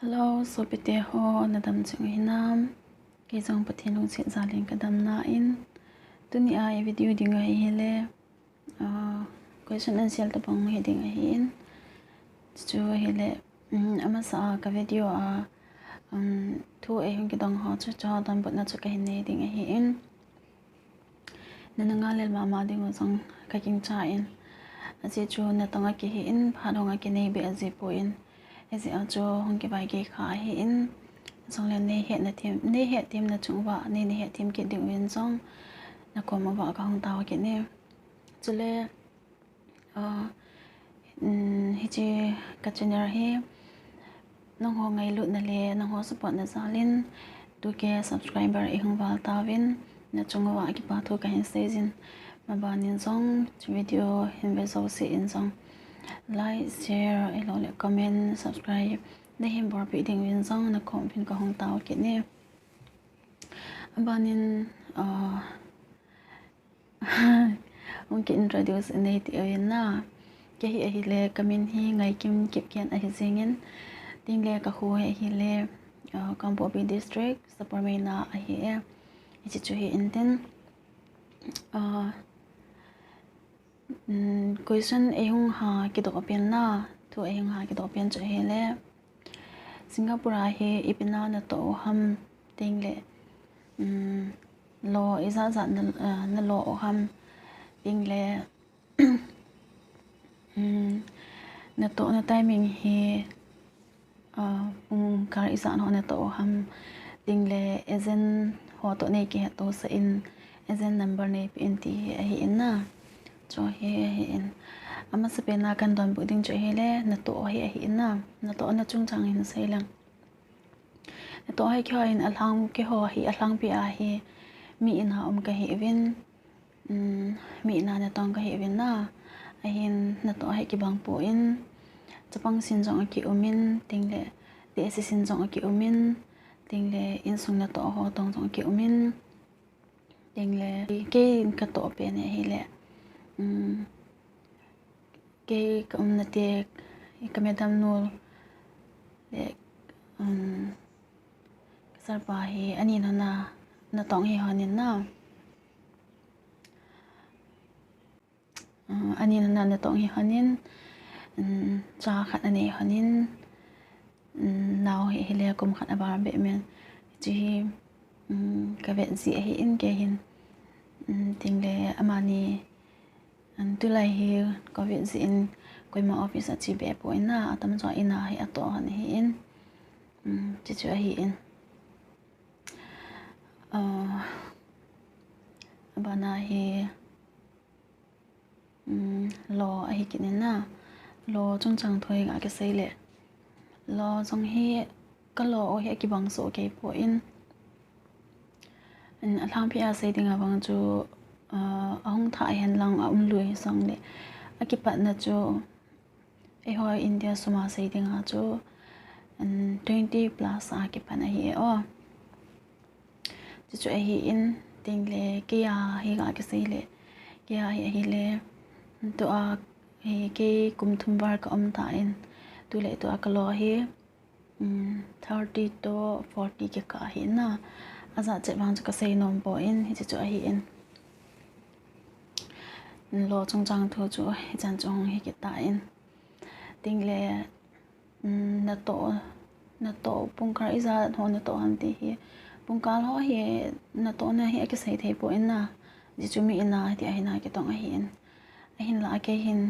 Hello, so bite ho na dam chung hinam ke jong pathin lung chet zalin ka dam na in tuni ai video ding ai hele question answer ta bang heading ai in chu hele ama sa ka video thu ai hung ki dong ho chu cha Donbut na chu ka hin ne ding ai in nananga lel ma ding jong ka king cha in aje chu na tonga ki hi in phadonga ki nei be aje po in ese ajo hong ke bai ge kha hi in song len ne he tim na chung wa ne he tim ke ding wen song na ko ma wa ka hong taw ke ne chule hi che ka chener he nong ho ngai lu na le nong ho support na zalin tu ke subscriber e hong wal tawin na chung wa ki pa thu ka hin sejin ma ba nin song video hin be so se in song like, share, comment, subscribe. Để hình bỏ bị đình viên xong là cộng phiên có hông tàu kiện nè. Bạn nên ông kiện introduce này thì ở na cái hi lệ comment hi ngày kim kịp kiện ở zingin tiếng lệ cả khu hi lệ Kampopi district Saparmena ở hi chỉ chú hi inten question e hung ha ki do pian na thu e hung ha ki do pian cho hele Singapore he ipina na to ham ting le lo isa za na lo ham ting le na to na timing he kar isa no na to ham ting le ezen ho to ne ki to sa in ezen number ne pin ti hi in na cho he in ama se pena kan Donbut ding cho hele na to he na to na chung chang in sai lang na to he kha in alhang ke ho hi alhang pi a hi mi in ha ka hi vin mi na tong ka hi vin na a hin na to he ki bang po in chapang sin jong ki umin ting le de se sin jong ki umin ting le in sung na to ho tong jong ki umin ting le ke ka to pe ne hi le cái công na te kamedam no le sarpa hi ani na tong hi hanin na ani na tong hi hanin cha khat ani hanin naw hi le kum khat abar be men chi ka ve zi hi in ke hin ting le amani tu lai hi có việc gì in quay mà office chỉ bé bôi na tâm cho in hay to hẳn hi in chỉ cho hi in bana hi lo hi kinin na lo chung chang thoi ga cái sei le lo jong hi ka lo hi ki bang so ke po in alang pia sei dinga bang chu ông thải hen lang lui sang le akipat na chu e hoi India suma sei dinga chu 20 plus akipat na hi chu hi in ting le kia hi ga ke sei le kia hi le to a hi ke kum thum bar ka om ta in tu le to a ka lo hi 30 to 40 ke ka hi na aza che bang chu ka sei nom po in hi chu hi in lo chung chang thu chu chan chong hi ki ta in ting le na to pungkar iza ho na to han ti hi pungkal ho hi na to na hi ke sei thei po in na ji chu mi ina ti ai na ki tong hi in a hin la ke hin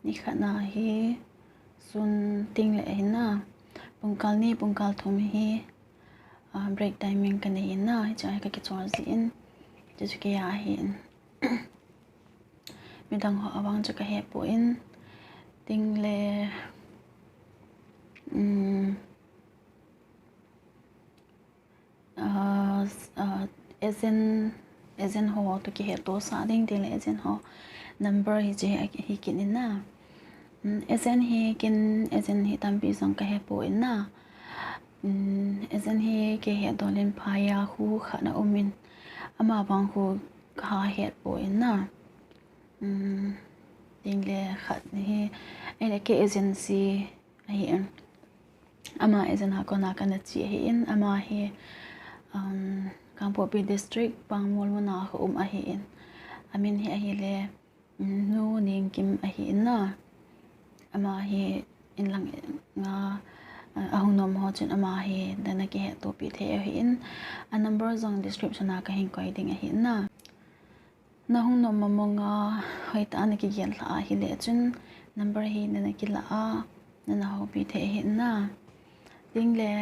ni khana hi sun ting le hin na pungkal thum hi break timing kan hi na cha ka ki chwa zi in ji chu ke ya hi in mi dang ho awang chu ka he po in ting le ezen ho to ki he to sa ding ting le ezen ho number hi je hi kin in na ezen hi tam pi song ka he po in na ezen hi ke he dolin phaya hu khana umin ama bang hu kha he po in na ting le khat hi ele ke agency hi ama ezen ha kona kana chi hi in ama hi Kampopi district pangmol mo na ako ahiin amin hi ahile no ning kim ahiin na ama hi in lang nga ahong nom ho chen ama hi dana ki he to pi the ahiin a number zong description na ka hin koi ding ahiin na hong nom mo nga hoita na ki gel la ahile chen number hi na ki la a na ho pi the ahiin na ding le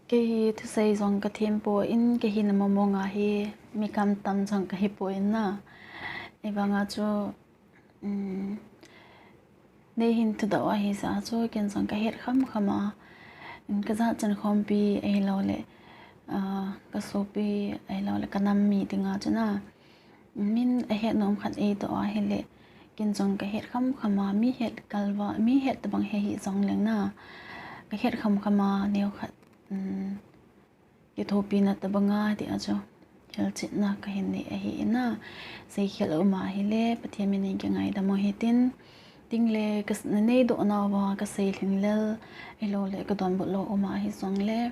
cái thứ xây dòng cái thêm po in cái hình mà mong hi mi cam tam dòng cái po in na eva nga cho nei hin tu da hi sa cho ken dòng cái het kham khama cái za chan khom pi ai lo le cái so pi ai lo le kanam mi tinga chana min a het nom khat e to hi le ken dòng cái het kham khama mi het kalwa mi het bang he hi dòng leng na cái het kham khama neo khat cái thô pin là tập nga thì ajo khel chit na Kahin ni ahi na sei khel ma hi le pathiam ni ke ngai da mo hitin tingle kas nei do na wa ka sei thin lel elo le ka Donbut lo ma hi song le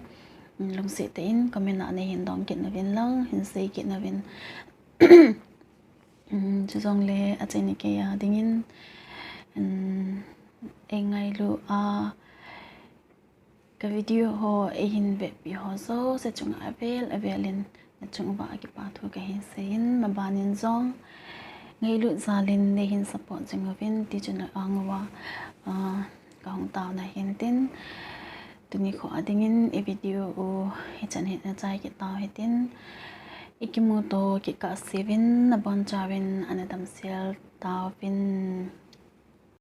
long se te in comment na nei hin dong ket na vin lang hin sei ket na vin chu song le a chen ni ke ya dingin engai lu a cái video ho hin ve bi ho so se chung avelin na chung ba ki pa thu ka hin sein ma banin zong ngei lu zalin ne hin support jing avin ti chuna angwa ka hong taw na hin tin tuni kho adingin e video o hi chan he na chai ki taw he tin ikimoto ki ka sevin na bon chawin anadam sel taw vin